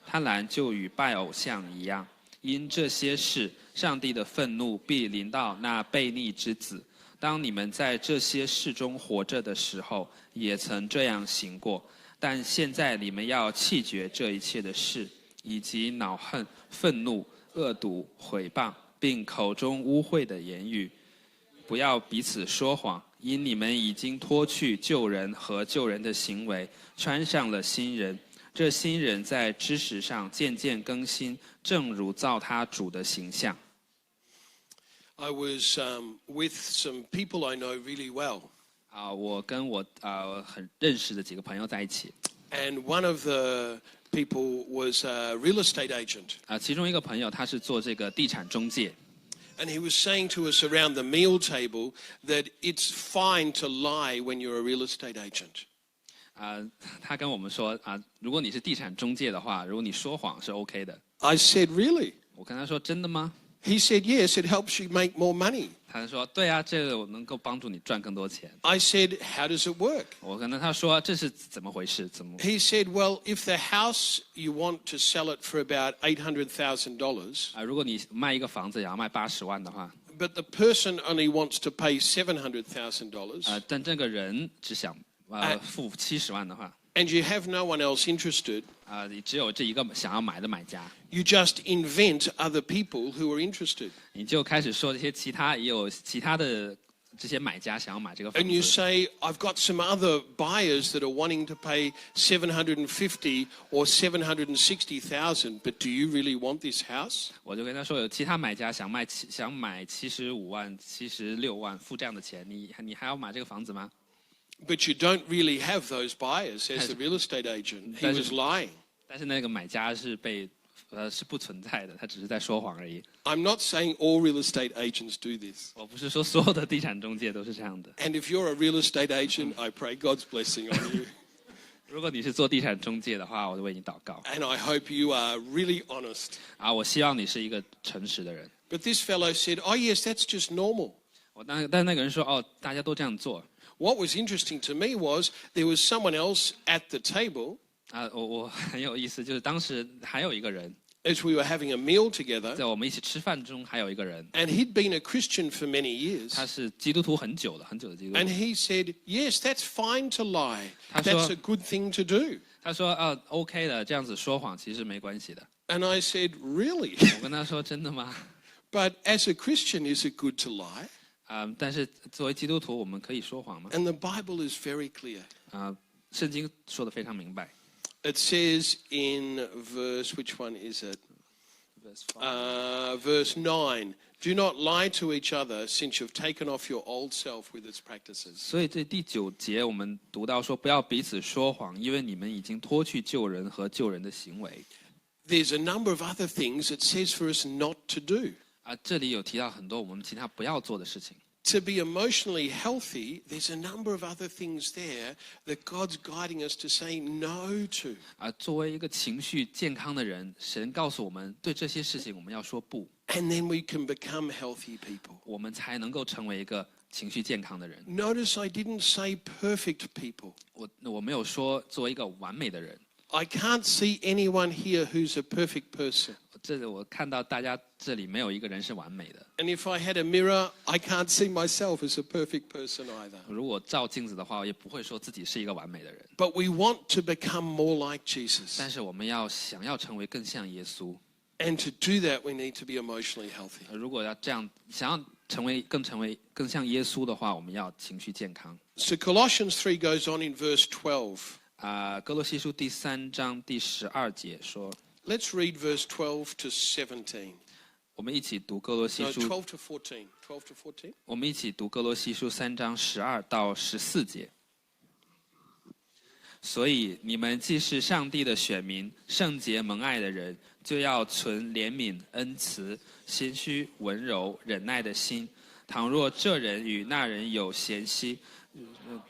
贪婪就与拜偶像一样。因这些事，上帝的愤怒必临到那悖逆之子。当你们在这些事中活着的时候，也曾这样行过。但现在你们要弃绝这一切的事，以及恼恨、愤怒、恶毒、毁谤，并口中污秽的言语。不要彼此说谎，因你们已经脱去旧人和旧人的行为，穿上了新人。这新人在知识上渐渐更新，正如造他主的形象。I was with some people I know really well. 我跟我很认识的几个朋友在一起。And one of the people was a real estate agent. 其中一个朋友他是做这个地产中介。And he was saying to us around the meal table that it's fine to lie when you're a real estate agent. 他跟我们说如果你是地产中介的话，如果你说谎是 OK 的。I said, really? 我跟他说真的吗？ He said, yes, it helps you make more money. 他说对啊，这个能够帮助你赚更多钱。I said, how does it work? 我跟他说这是怎么回事？He said, well, if the house you want to sell it for about $800,000. 如果你卖一个房子，然后卖80万的话。But the person only wants to pay $700,000. 但这个人只想付70万的话。And you have no one else interested. 你只有这一个想要买的买家。You just invent other people who are interested. 你就开始说这些也有其他的这些买家想要买这个房子。And you say, I've got some other buyers that are wanting to pay $750,000 or $760,000, but do you really want this house? 我就跟他说，有其他买家想买75万、76万，付这样的钱，你还要买这个房子吗？ But you don't really have those buyers, says the real estate agent. He was lying. 但是那个买家是不存在的，他只是在说谎而已。I'm not saying all real estate agents do this. 我不是说所有的地产中介都是这样的。And if you're a real estate agent, I pray God's blessing on you. 如果你是做地产中介的话，我就为你祷告。And I hope you are really honest. 我希望你是一个诚实的人。But this fellow said, oh yes, that's just normal. 但那个人说，大家都这样做。What was interesting to me was there was someone else at the table. 我很有意思，就是当时还有一个人。As we were having a meal together. 在我们一起吃饭中，还有一个人。And he'd been a Christian for many years. 他是基督徒很久的基督徒。And he said, yes, that's fine to lie. That's a good thing to do. 他说OK 的，这样子说谎其实没关系的。And I said, really? 我跟他说真的吗？ But as a Christian, is it good to lie? 但是作为基督徒，我们可以说谎吗？ And the Bible is very clear. 圣经说得非常明白。It says in verse, which one is it? Verse 9. Do not lie to each other, since you've taken off your old self with its practices. 所以这第9节我们读到说，不要彼此说谎，因为你们已经脱去旧人和旧人的行为。There's a number of other things it says for us not to do. 这里有提到很多我们其他不要做的事情。To be emotionally healthy, there's a number of other things there that God's guiding us to say no to. 作为一个情绪健康的人，神告诉我们，对这些事情我们要说不。And then we can become healthy people. 我们才能够成为一个情绪健康的人。Notice I didn't say perfect people. 我没有说作为一个完美的人。I can't see anyone here who's a perfect person. 我看到大家这里没有一个人是完美的。And if I had a mirror, I can't see myself as a perfect person either. 如果照镜子的话，我也不会说自己是一个完美的人。But we want to become more like Jesus. 但是我们想要成为更像耶稣。And to do that, we need to be emotionally healthy. 如果要这样，想要成为更像耶稣的话，我们要情绪健康。So Colossians 3 goes on in verse 12. 哥罗西书第3章第12节说。Let's read verse 12 to 17. 我们一起读哥罗西书。No, 12 to 14. 12 to 14. 我们一起读哥罗西书3章12到14节。所以你们既是上帝的选民，圣洁蒙爱的人，就要存怜悯、恩慈、谦虚、温柔、忍耐的心。倘若这人与那人有嫌隙，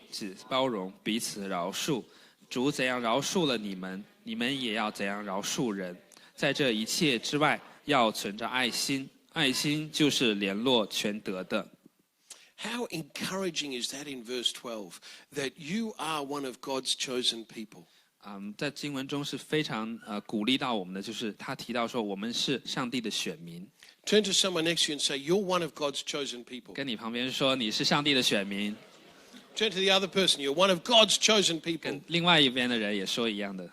只包容，彼此饶恕。主怎样饶恕了你们，你们也要怎样饶恕人。在这一切之外，要存着爱心，爱心就是联络全德的。How encouraging is that in verse 12, that you are one of God's chosen people? 在经文中是非常鼓励到我们的，就是他提到说我们是上帝的选民。Turn to someone next to you and say, you're one of God's chosen people. 跟你旁边说你是上帝的选民。Turn to the other person, you're one of God's chosen people. 跟另外一边的人也说一样的。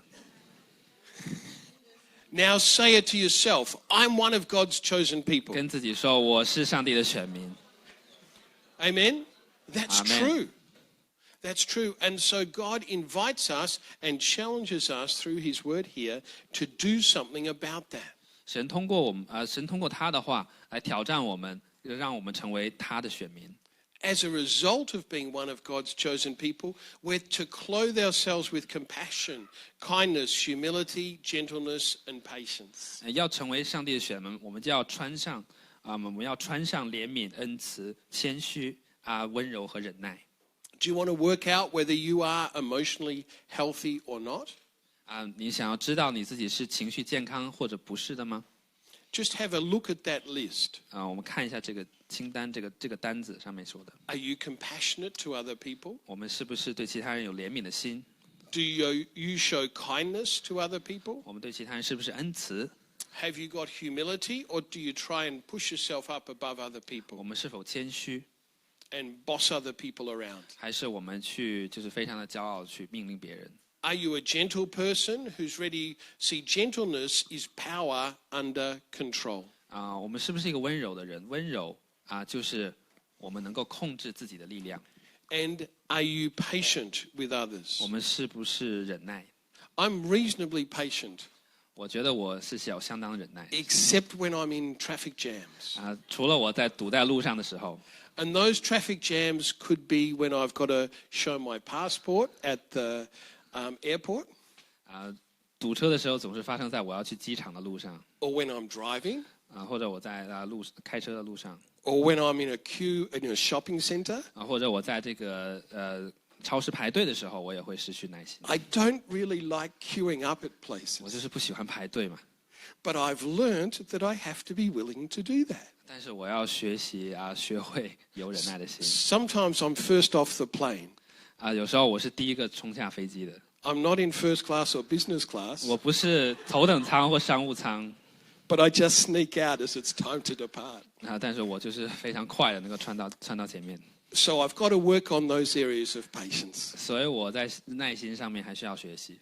Now say it to yourself, I'm one of God's chosen people. 跟自己说我是上帝的选民。Amen? That's Amen. true. That's true. And so God invites us and challenges us through his word here to do something about that. 神通过他的话来挑战我们，让我们成为他的选民。As a result of being one of God's chosen people, we're to clothe ourselves with compassion, kindness, humility, gentleness, and patience. 要成为上帝的选民，我们就要穿上怜悯、恩慈、谦虚温柔和忍耐。Do you want to work out whether you are emotionally healthy or not? 你想要知道你自己是情绪健康或者不是的吗？ Just have a look at that list. 我们看一下这个清单，这个单子上面说的。Are you compassionate to other people? 我们是不是对其他人有怜悯的心？ Do you show kindness to other people? 我们对其他人是不是恩慈？ Have you got humility, or do you try and push yourself up above other people 我们是否谦虚？ and boss other people around? 还是我们就是非常的骄傲去命令别人？ Are you a gentle person who's ready? See, gentleness is power under control. 我们是不是一个温柔的人？温柔就是我们能够控制自己的力量。And are you patient with others? 我们是不是忍耐？ I'm reasonably patient. 我觉得我是相当忍耐。 Except when I'm in traffic jams. 除了我在堵在路上的时候。 And those traffic jams could be when I've got to show my passport at the airport. 堵车的时候总是发生在我要去机场的路上。 Or when I'm driving. 或者我在开车的路上。 Or when I'm in a queue in a shopping center. 或者我在这个超市排队的时候，我也会失去耐心。 I don't really like queuing up at places. 我就是不喜欢排队嘛。 But I've learned that I have to be willing to do that. 但是我要学习学会有忍耐的心。 Sometimes I'm first off the plane. 有时候我是第一个冲下飞机的。 I'm not in first class or business class. 我不是头等舱或商务舱。 But I just sneak out as it's time to depart. 但是我就是非常快的能够窜到前面。 So I've got to work on those areas of patience. 所以我在耐心上面还需要学习。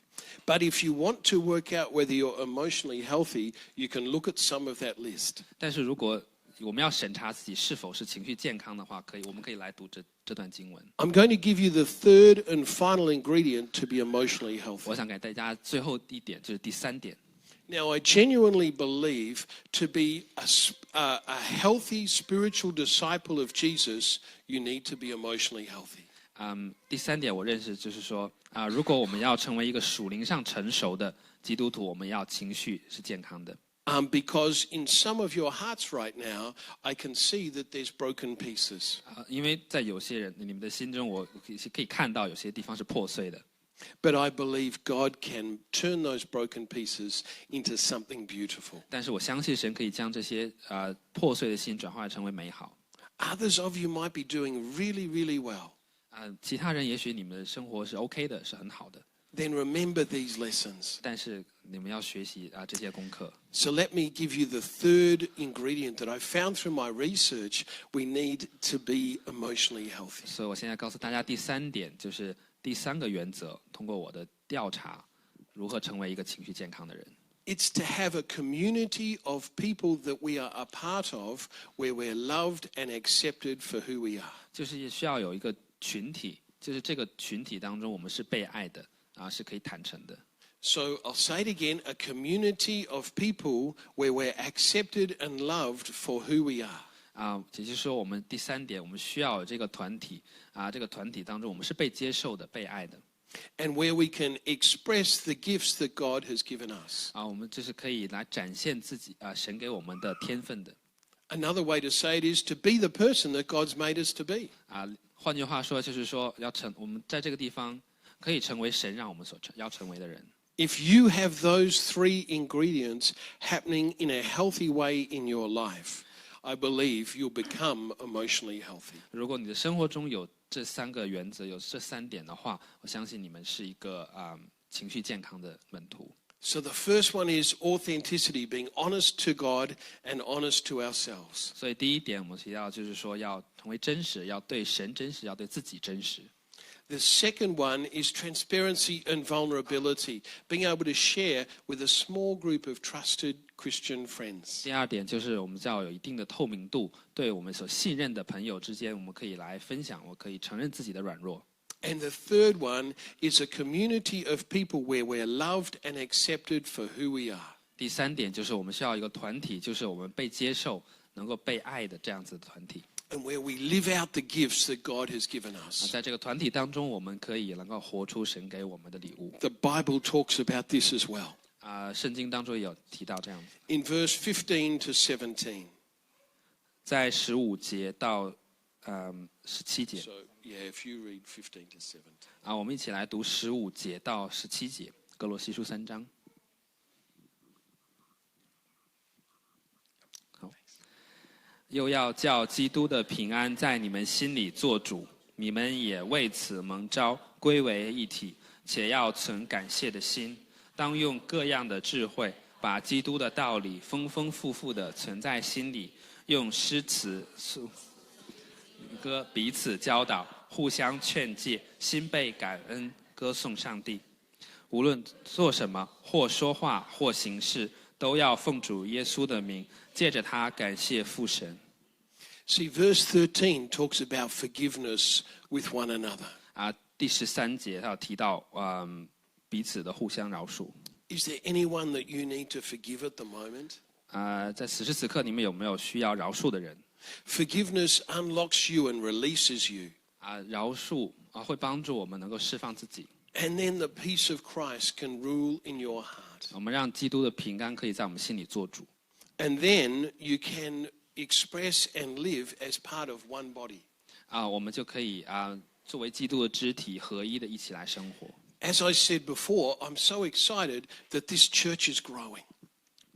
But if you want to work out whether you're emotionally healthy, you can look at some of that list. 但是如果我们要审查自己是否是情绪健康的话，我们可以来读这段经文。 I'm going to give you the third and final ingredient to be emotionally healthy. 我想给大家最后一点，就是第3点。 Now, I genuinely believe to be a healthy spiritual disciple of Jesus, you need to be emotionally healthy. 第3点我认识就是说如果我们要成为一个属灵上成熟的基督徒，我们要情绪是健康的。Because in some of your hearts right now, I can see that there's broken pieces. 因为在有些人你们的心中，我可以看到有些地方是破碎的。But I believe God can turn those broken pieces into something beautiful. 但是我相信神可以将这些破碎的心转化成为美好。Others of you might be doing really, really well. 其他人也许你们的生活是 OK 的，是很好的。Then remember these lessons. 但是你们要学习这些功课。So let me give you the third ingredient that I found through my research. We need to be emotionally healthy. 所以我现在告诉大家第三点，就是第三个原则，通过我的调查，如何成为一个情绪健康的人。It's to have a community of people that we are a part of, where we're loved and accepted for who we are. 就是需要有一个群体，就是这个群体当中我们是被爱的是可以坦诚的。So I'll say it again, a community of people where we're accepted and loved for who we are. 也就是说，我们第三点，我们需要有这个团体这个团体当中，我们是被接受的、被爱的。And where we can express the gifts that God has given us. 我们就是可以来展现自己神给我们的天分的。Another way to say it is to be the person that God's made us to be. 换句话说，就是说我们在这个地方可以成为神让我们要成为的人。If you have those three ingredients happening in a healthy way in your life, I believe you'll become emotionally healthy. 如果你的生活中有这三个原则，有这三点的话，我相信你们是一个情绪健康的门徒。So the first one is authenticity, being honest to God and honest to ourselves. 所以第一点我们提到就是说要成为真实，要对神真实，要对自己真实。The second one is transparency and vulnerability, being able to share with a small group of trusted Christian friends. 第二点就是我们要有一定的透明度，对我们所信任的朋友之间，我们可以来分享，我可以承认自己的软弱。And the third one is a community of people where we're loved and accepted for who we are. 第三点就是我们需要一个团体，就是我们被接受、能够被爱的这样子的团体。And where we live out the gifts that God has given us. 在这个团体当中，我们可以能够活出神给我们的礼物。The Bible talks about this as well. 圣经当中也有提到这样子。In verse 15 to 17. 在15节到17节。So, yeah, if you read 15 to 17. 我们一起来读15节到17节，歌罗西书3章。又要叫基督的平安在你们心里做主，你们也为此蒙召，归为一体，且要存感谢的心，当用各样的智慧，把基督的道理丰丰富富的存在心里，用诗词歌彼此教导，互相劝诫，心被感恩，歌颂上帝。无论做什么，或说话，或行事，都要奉主耶稣的名，借着他感谢父神。See, verse 13 talks about forgiveness with one another. 第13节他有提到彼此的互相饶恕。Is there anyone that you need to forgive at the moment? 在此时此刻，你们有没有需要饶恕的人？ Forgiveness unlocks you and releases you. 饶恕会帮助我们能够释放自己。And then the peace of Christ can rule in your heart. 我们让基督的平安可以在我们心里做主。And then you can express and live as part of one body. 我们就可以作为基督的肢体合一的一起来生活。As I said before, I'm so excited that this church is growing.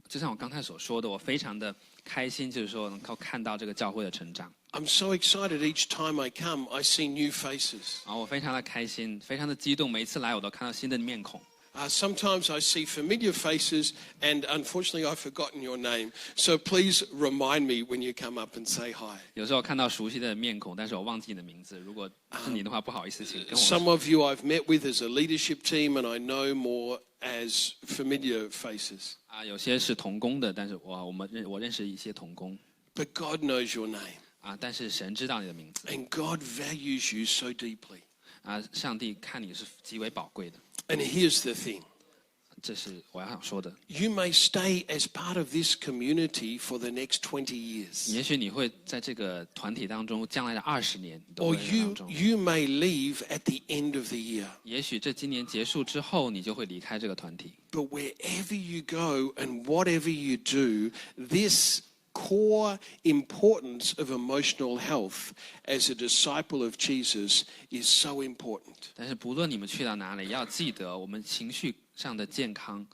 就像我刚才所说的，我非常的开心，就是说能够看到这个教会的成长。I'm so excited each time I come, I see new faces. 我非常的开心，非常的激动，每一次来我都看到新的面孔。Sometimes I see familiar faces, and unfortunately I've forgotten your name. So please remind me when you come up and say hi. 有时候看到熟悉的面孔，但是我忘记你的名字。如果是你的话，不好意思，请跟我说。 Some of you I've met with as a leadership team, and I know more as familiar faces. 有些是同工的，但是我认识一些同工。 But God knows your name. 但是神知道你的名字。 And God values you so deeply. 上帝看你是极为宝贵的。 And here's the thing. 这是我要想说的。You may stay as part of this community for the next 20 years. 也许你会在这个团体当中，将来的20年都 Or 会在当中。 you may leave at the end of the year. 也许这今年结束之后，你就会离开这个团体。But wherever you go and whatever you do, this core importance of emotional health as a disciple of Jesus is so important. 但是不论你们去到哪里，要记得我们情绪上的健康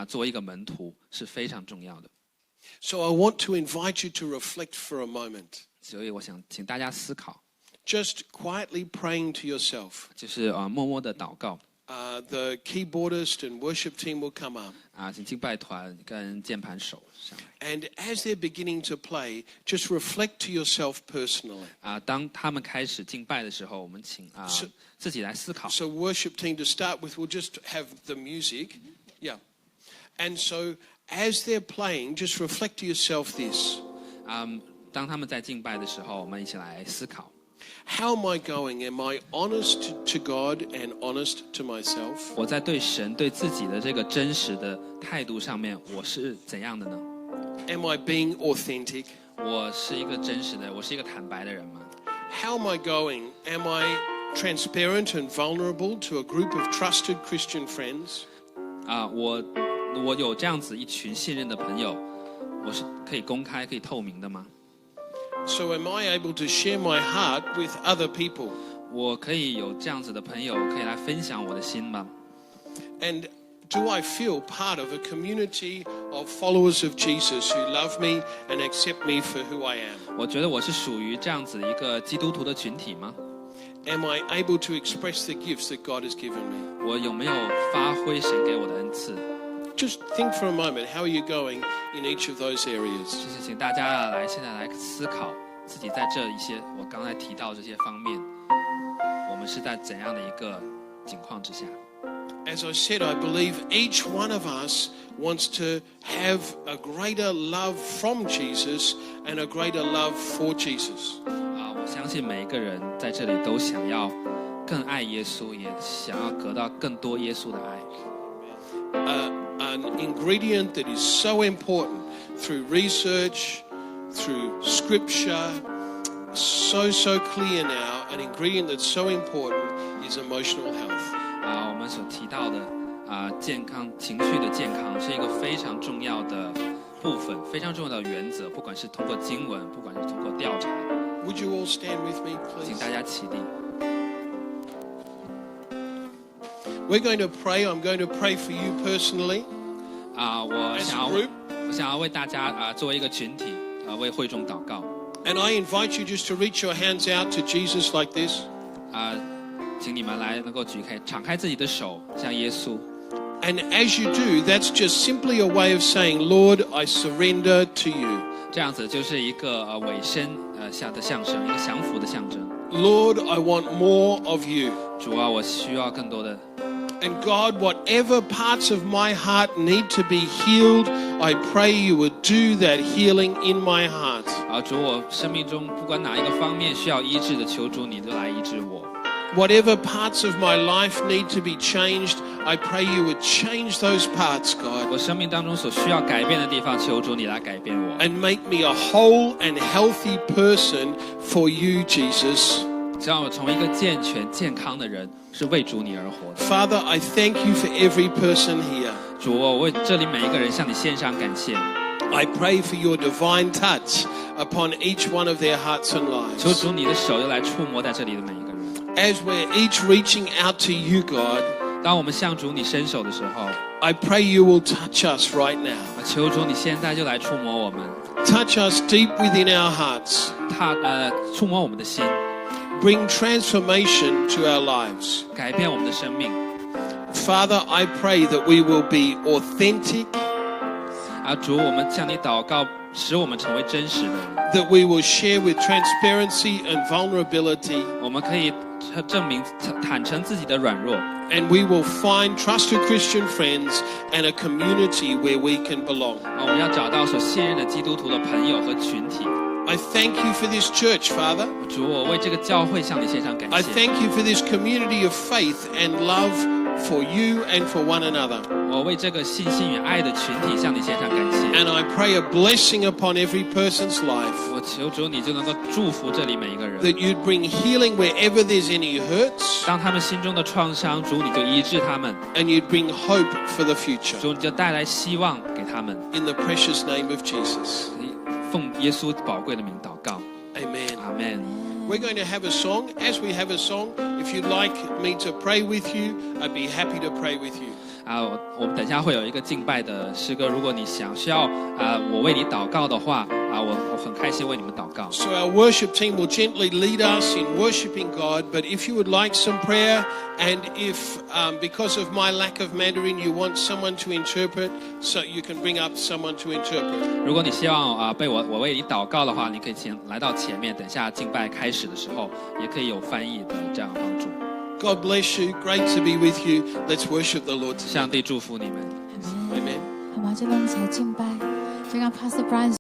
作为一个门徒是非常重要的。So I want to invite you to reflect for a moment. 所以我想请大家思考， Just quietly praying to yourself. 就是默默的祷告。The keyboardist and worship team will come up. 请敬拜团跟键盘手上来。 And as they're beginning to play, just reflect to yourself personally. 当他们开始敬拜的时候，我们请自己来思考。 So worship team to start with, we'll just have the music. Yeah. And so as they're playing, just reflect to yourself this. 当他们在敬拜的时候，我们一起来思考。 How am I going? Am I honest to God and honest to myself? 我在对神、对自己的这个真实的态度上面，我是怎样的呢？ Am I being authentic? 我是一个真实的，我是一个坦白的人吗？ How am I going? Am I transparent and vulnerable to a group of trusted Christian friends? 我有这样子一群信任的朋友，我是可以公开、可以透明的吗？ So am I able to share my heart with other people? 我可以有这样子的朋友，可以来分享我的心吗？ And do I feel part of a community of followers of Jesus who love me and accept me for who I am? 我觉得我是属于这样子一个基督徒的群体吗？ Am I able to express the gifts that God has given me? 我有没有发挥神给我的恩赐？ Just think for a moment, how are you going in each of those areas? 就是请大家现在来思考自己在这一些我刚才提到这些方面，我们是在怎样的一个境况之下？ As I said, I believe each one of us wants to have a greater love from Jesus and a greater love for Jesus. 我相信每一个人在这里都想要更爱耶稣，也想要得到更多耶稣的爱。An ingredient that is so important through research, through scripture, so clear now, an ingredient that's so important is emotional health. 我们所提到的健康情绪的健康是一个非常重要的部分，非常重要的原则，不管是通过经文，不管是通过调查。 Would you all stand with me, 请 please? 大家起立。 We're going to pray. I'm going to pray for you personally. 我 As 想 a 要 group. 我想要为大家作为一个群体为会众祷告。 And I invite you just to reach your hands out to Jesus like this. 请你们来能够敞开自己的手，向耶稣。 And as you do, that's just simply a way of saying, Lord, I surrender to you. 这样子就是一个委身下的象征，一个降服的象征。 Lord, I want more of you. 主啊，我需要更多的。 And God, whatever parts of my heart need to be healed, I pray you would do that healing in my heart. 主，我生命中不管哪一个方面需要医治的，求主你都来医治我。 Whatever parts of my life need to be changed, I pray you would change those parts, God. 我生命当中所需要改变的地方，求主你来改变我。 And make me a whole and healthy person for you, Jesus. 让我成为一个健全、健康的人，是为主你而活的。 Father, I thank you for every person here. 主，我为这里每一个人向你献上感谢。 I pray for your divine touch upon each one of their hearts and 求 lives. 主你的手又来触摸在这里的每一个人。 As we're each reaching out to you, God, 当我们向主你伸手的时候， I pray you will touch us right now. 求主你现在就来触摸我们， Touch us deep within our hearts. 触摸我们的心， Bring transformation to our lives. 改变我们的生命。 Father, I pray that we will be authentic, 主，我们向你祷告，使我们成为真实的人。 that we will share with transparency and vulnerability, 我们可以证明坦诚自己的软弱， and we will find trusted Christian friends and a community where we can belong. 我们要找到所信任的基督徒的朋友和群体。 I thank you for this church, Father. 主，我为这个教会向你献上感 I 谢。 thank you for this community of faith and love for you and for one another. 我为这个信心与爱的群体向你献上感谢。And I pray a blessing upon every person's life. 我求主你就能够祝福这里每一个人。That you'd bring healing wherever there's any hurts. 当他们心中的创伤，主你就医治他们。And you'd bring hope for the future. 主你就带来希望给他们。In the precious name of Jesus. 奉耶稣宝贵的名祷告。Amen. Amen. We're going to have a song. As we have a song, if you'd like me to pray with you, I'd be happy to pray with you. 我们等一下会有一个敬拜的诗歌，如果你需要我为你祷告的话我很开心为你们祷告。So our worship team will gently lead us in worshiping God, but if you would like some prayer, and if because of my lack of Mandarin you want someone to interpret, so you can bring up someone to interpret. 如果你希望我为你祷告的话，你可以来到前面，等下敬拜开始的时候，也可以有翻译的这样帮助。God bless you. Great to be with you. Let's worship the Lord together. 上帝祝福你们。Amen. 好吗？就让我们一起来敬拜，就让 Pastor Brian